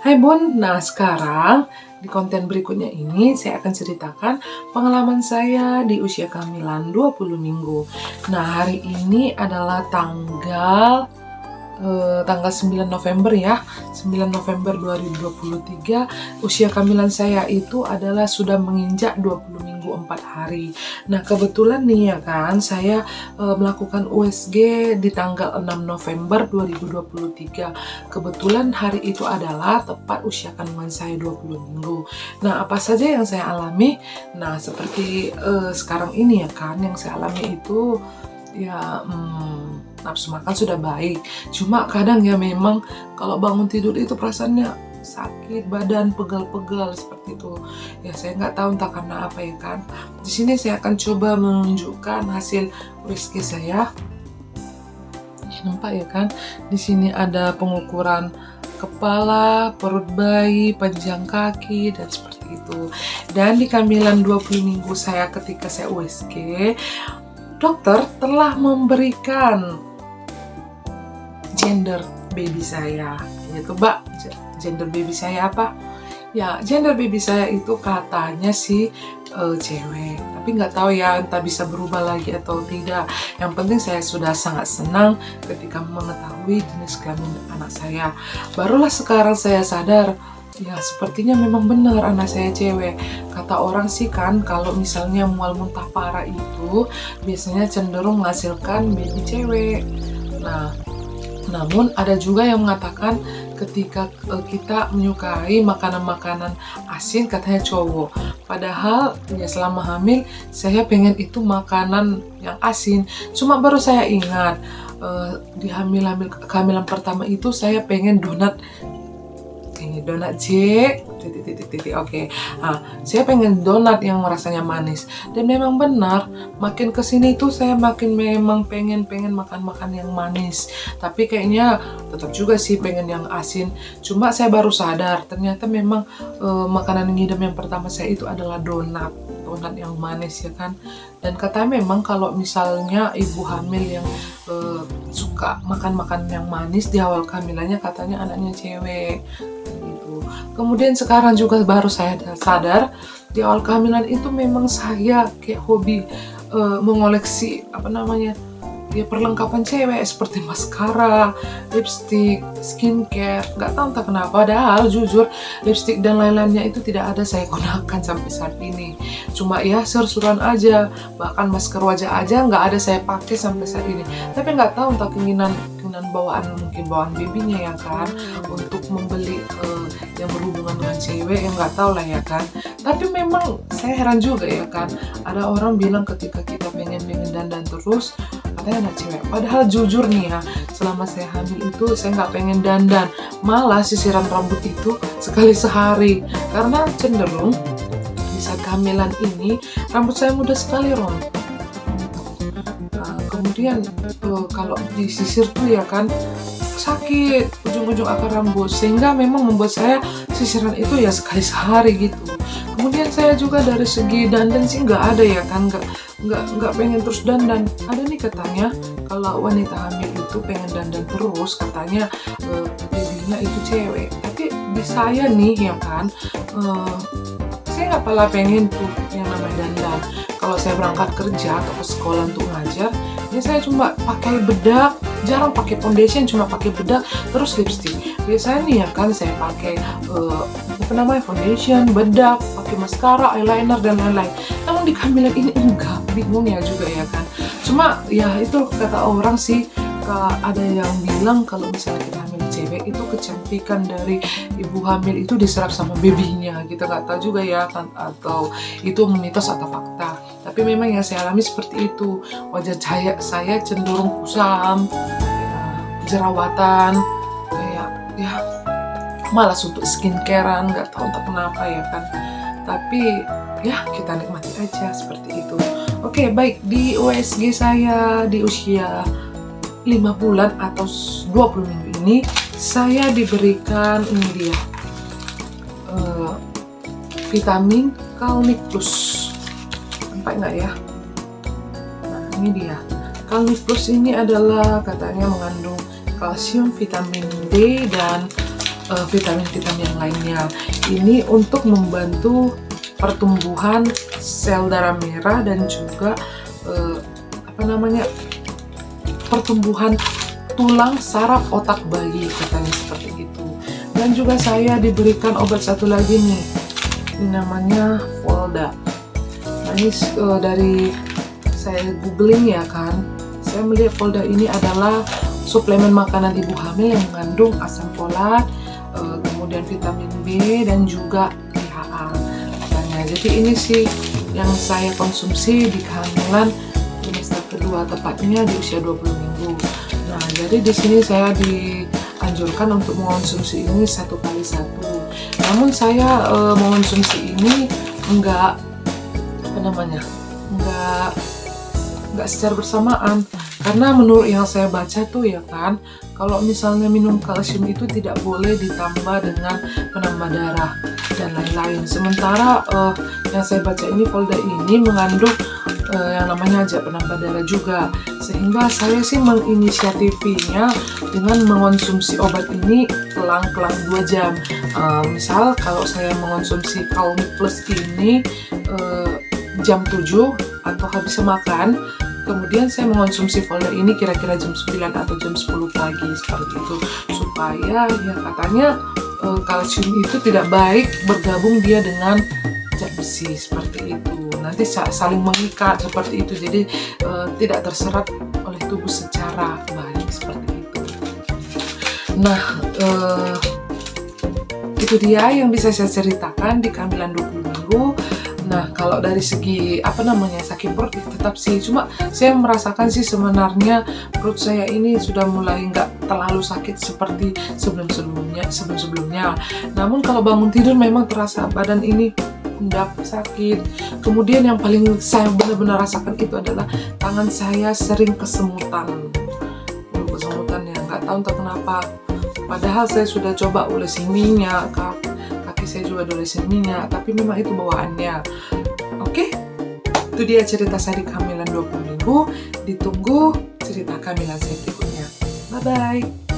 Hai Bun, nah sekarang di konten berikutnya ini saya akan ceritakan pengalaman saya di usia kehamilan 20 minggu. Nah hari ini adalah tanggal 9 November ya, 9 November 2023. Usia kehamilan saya itu adalah sudah menginjak 20 minggu 4 hari. Nah kebetulan nih ya kan, saya melakukan USG di tanggal 6 November 2023. Kebetulan hari itu adalah tepat usia kandungan saya 20 minggu. Nah apa saja yang saya alami? Nah seperti sekarang ini ya kan, yang saya alami itu ya nafsu makan sudah baik, cuma kadang ya memang kalau bangun tidur itu perasaannya sakit badan, pegal-pegal seperti itu ya. Saya nggak tahu entah karena apa ya kan. Di sini saya akan coba menunjukkan hasil USG saya. Nampak ya kan, di sini ada pengukuran kepala, perut bayi, panjang kaki, dan seperti itu. Dan di kehamilan 20 minggu saya ketika saya USG, dokter telah memberikan gender baby saya. Ya tebak gender baby saya apa? Ya gender baby saya itu katanya sih cewek, tapi nggak tahu ya entah bisa berubah lagi atau tidak. Yang penting saya sudah sangat senang ketika mengetahui jenis kelamin anak saya. Barulah sekarang saya sadar, ya sepertinya memang benar anak saya cewek. Kata orang sih kan kalau misalnya mual muntah parah itu biasanya cenderung menghasilkan baby cewek. Nah, namun ada juga yang mengatakan ketika kita menyukai makanan-makanan asin katanya cowok. Padahal ya selama hamil saya pengen itu makanan yang asin. Cuma baru saya ingat di kehamilan pertama itu saya pengen donat J titik. Oke. Nah, saya pengen donat yang rasanya manis. Dan memang benar, makin kesini tuh saya makin memang pengen makan yang manis. Tapi kayaknya tetap juga sih pengen yang asin. Cuma saya baru sadar, ternyata memang makanan ngidam yang pertama saya itu adalah donat yang manis ya kan. Dan katanya memang kalau misalnya ibu hamil yang suka makan yang manis di awal kehamilannya katanya anaknya cewek. Kemudian sekarang juga baru saya sadar di awal kehamilan itu memang saya kayak hobi mengoleksi ya perlengkapan cewek seperti maskara, lipstick, skincare. Nggak tahu entah kenapa, padahal jujur lipstick dan lain-lainnya itu tidak ada saya gunakan sampai saat ini. Cuma ya seru-seruan aja, bahkan masker wajah aja nggak ada saya pakai sampai saat ini. Tapi nggak tahu entah keinginan bawaan bibinya ya kan untuk membeli yang berhubungan dengan cewek, yang nggak tahu lah ya kan. Tapi memang saya heran juga ya kan, ada orang bilang ketika kita pengen dandan terus katanya anak cewek. Padahal jujur nih ya, selama saya hamil itu saya nggak pengen dandan, malah sisiran rambut itu sekali sehari karena cenderung di saat kehamilan ini rambut saya mudah sekali rontok. Kemudian kalau disisir tuh ya kan sakit ujung-ujung akar rambut, sehingga memang membuat saya sisiran itu ya sekali sehari gitu. Kemudian saya juga dari segi dandan sih nggak ada ya kan, nggak pengen terus dandan. Ada nih katanya kalau wanita hamil itu pengen dandan terus katanya babynya itu cewek. Tapi di saya nih ya kan, saya nggak pernah pengen tuh yang namanya dandan. Kalau saya berangkat kerja atau ke sekolah untuk ngajar, ya saya cuma pakai bedak, jarang pakai foundation, cuma pakai bedak terus lipstick. Biasanya nih ya kan saya pakai foundation, bedak, pakai maskara, eyeliner dan lain-lain. Namun di kehamilan ini enggak, bingung ya juga ya kan. Cuma ya itu kata orang sih, ada yang bilang kalau misalnya kita hamil cewek itu kecantikan dari ibu hamil itu diserap sama babynya. Kita nggak tahu juga ya kan, atau itu mitos atau fakta. Tapi memang yang saya alami seperti itu. Wajah saya cenderung kusam, jerawatan, kayak ya malas untuk skincarean, nggak tahu entah kenapa ya kan. Tapi ya kita nikmati aja seperti itu. Oke, baik, di USG saya di usia 5 bulan atau 20 minggu ini saya diberikan ini dia vitamin Kalmik Plus. Nampak nggak ya? Nah ini dia Kalmik Plus. Ini adalah katanya mengandung kalsium, vitamin D, dan vitamin-vitamin yang lainnya. Ini untuk membantu pertumbuhan sel darah merah dan juga pertumbuhan tulang saraf otak bayi, katanya seperti itu. Dan juga saya diberikan obat satu lagi nih, ini namanya Volda. Nah, ini dari saya googling ya kan, saya melihat Volda ini adalah suplemen makanan ibu hamil yang mengandung asam folat, kemudian vitamin B dan juga DHA katanya. Jadi ini sih yang saya konsumsi di kehamilan trimester kedua, tepatnya di usia 20 minggu. Nah, jadi di sini saya dianjurkan untuk mengonsumsi ini 1 kali 1. Namun saya mengonsumsi ini enggak secara bersamaan, karena menurut yang saya baca tuh ya kan, kalau misalnya minum kalsium itu tidak boleh ditambah dengan penambah darah dan lain-lain. Sementara yang saya baca ini, Volda ini mengandung yang namanya zat penambah darah juga, sehingga saya sih menginisiatifinya dengan mengonsumsi obat ini kelang-kelang 2 jam. Misal kalau saya mengonsumsi Calm Plus ini jam 7 atau habis makan, kemudian saya mengonsumsi Volda ini kira-kira jam 9 atau jam 10 pagi, seperti itu, supaya ya katanya kalsium itu tidak baik bergabung dia dengan zat besi, seperti itu. Nanti saling mengikat seperti itu, jadi tidak terserap oleh tubuh secara baik, seperti itu. Nah, itu dia yang bisa saya ceritakan di kehamilan 20 minggu. Nah, kalau dari segi sakit perut tetap sih, cuma saya merasakan sih sebenarnya perut saya ini sudah mulai nggak terlalu sakit seperti sebelum-sebelumnya. Namun kalau bangun tidur memang terasa badan ini pundak sakit. Kemudian yang paling saya benar-benar rasakan itu adalah tangan saya sering kesemutan. Kesemutan ya, nggak tahu entah kenapa. Padahal saya sudah coba olesin minyak, kaki saya juga olesin minyak, tapi memang itu bawaannya. Oke, itu dia cerita saya di kehamilan 20 minggu. Ditunggu cerita kehamilan saya berikutnya. Bye-bye.